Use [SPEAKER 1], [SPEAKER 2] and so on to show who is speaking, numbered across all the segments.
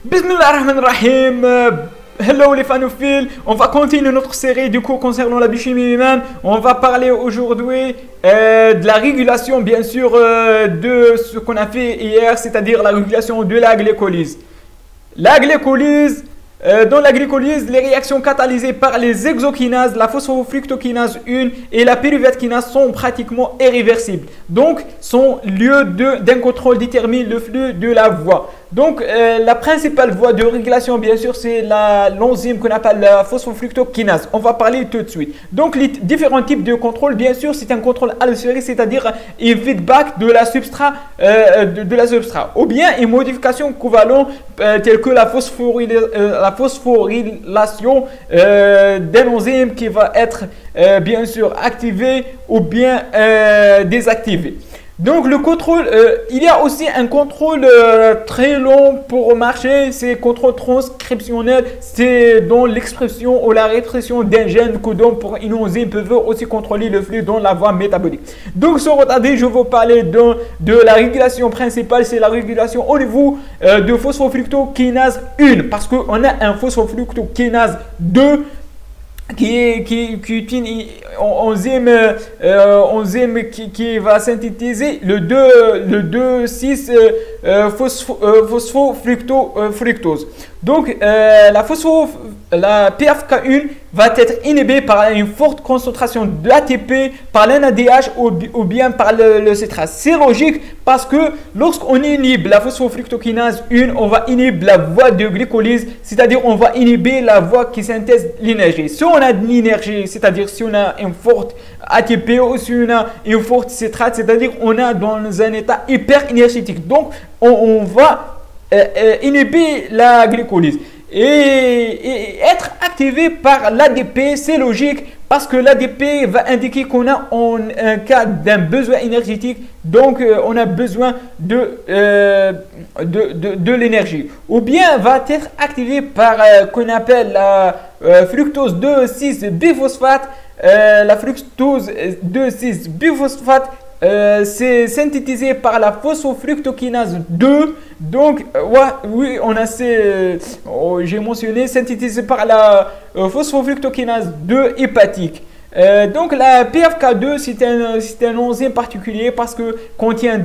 [SPEAKER 1] Bismillahirrahmanirrahim. Hello les fanophiles, on va continuer notre série du cours concernant la biochimie humaine. On va parler aujourd'hui de la régulation, bien sûr, de ce qu'on a fait hier, c'est-à-dire la régulation de la glycolyse. La glycolyse, dans la glycolyse, les réactions catalysées par les hexokinases, la phosphofructokinase 1 et la pyruvate kinase sont pratiquement irréversibles. Donc, son lieu d'un contrôle détermine le flux de la voie. Donc, la principale voie de régulation, bien sûr, c'est l'enzyme qu'on appelle la phosphofructokinase. On va parler tout de suite. Donc, les différents types de contrôle, bien sûr, c'est un contrôle allosphérique, c'est-à-dire un feedback de la substrat, ou bien une modification covalente telle que la phosphorylation d'un enzyme qui va être, bien sûr, activé ou bien désactivé. Donc le contrôle, il y a aussi un contrôle très long pour marcher, c'est contrôle transcriptionnel, c'est dans l'expression ou la répression d'un gène codant pour une enzyme peut aussi contrôler le flux dans la voie métabolique. Donc sans retarder, je vais vous parler de la régulation principale, c'est la régulation au niveau de phosphofructokinase 1, parce qu'on a un phosphofructokinase 2 qui est une enzyme qui va synthétiser le 2,6 phosphofructose. Donc la PFK1 va être inhibée par une forte concentration d'ATP par l'NADH ou bien par le citrate. C'est logique parce que lorsqu'on inhibe la phosphofructokinase 1, on va inhiber la voie de glycolyse, c'est-à-dire on va inhiber la voie qui synthèse l'énergie. Si on a de l'énergie, c'est-à-dire si on a une forte ATP ou si on a une forte citrate, c'est-à-dire on est dans un état hyper énergétique. Donc on va inhiber la glycolyse et être activé par l'ADP, c'est logique parce que l'ADP va indiquer qu'on a un cas d'un besoin énergétique, donc on a besoin de l'énergie, ou bien va être activé par qu'on appelle la fructose 2,6 biphosphate. La fructose 2,6 biphosphate c'est synthétisé par la phosphofructokinase 2. Donc, oui, on a j'ai mentionné, synthétisé par la phosphofructokinase 2 hépatique. Donc, la PFK2, c'est un enzyme particulier parce que contient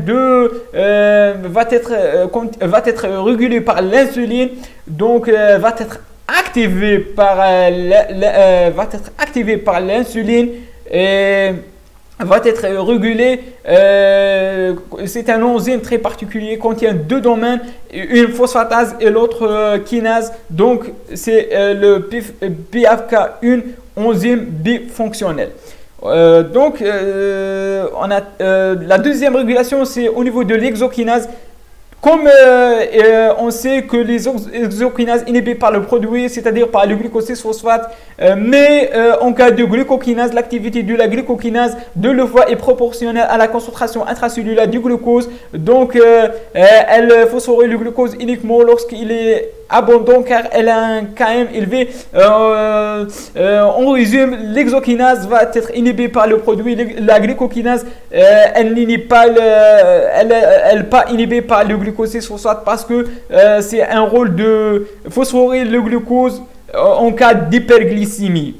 [SPEAKER 1] va être régulé par l'insuline. Donc, va être activé par l'insuline et va être régulé. C'est un enzyme très particulier, contient deux domaines, une phosphatase et l'autre kinase. Donc c'est le PFK1 enzyme bifonctionnel. Donc on a la deuxième régulation, c'est au niveau de l'exokinase. Comme on sait que les exokinases inhibées par le produit, c'est-à-dire par le glucose 6-phosphate, mais en cas de glucokinase, l'activité de la glucokinase de la voie est proportionnelle à la concentration intracellulaire du glucose. Donc, elle phosphoryle le glucose uniquement lorsqu'il est abondant car elle a un Km élevé. En résumé, l'exokinase va être inhibée par le produit. La glucokinase, elle n'est pas inhibée par le glucose 6-phosphate parce que c'est un rôle de phosphoryler le glucose en cas d'hyperglycémie.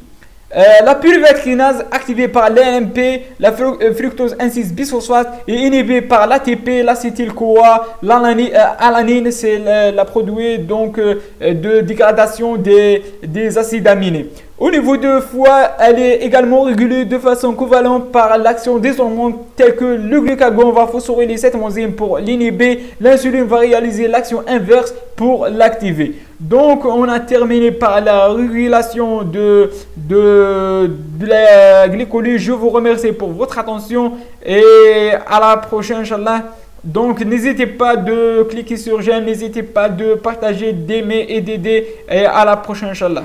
[SPEAKER 1] La pyruvate kinase activée par l'AMP, la fructose 1,6 biphosphate est inhibée par l'ATP, l'acétyl-CoA, l'alanine, c'est la produit donc de dégradation des acides aminés. Au niveau de foie, elle est également régulée de façon covalente par l'action des hormones telles que le glucagon va phosphoryler cette enzyme pour l'inhiber. L'insuline va réaliser l'action inverse pour l'activer. Donc, on a terminé par la régulation de la glycolyse. Je vous remercie pour votre attention et à la prochaine, Inch'Allah. Donc, n'hésitez pas de cliquer sur j'aime, n'hésitez pas de partager, d'aimer et d'aider. Et à la prochaine, Inch'Allah.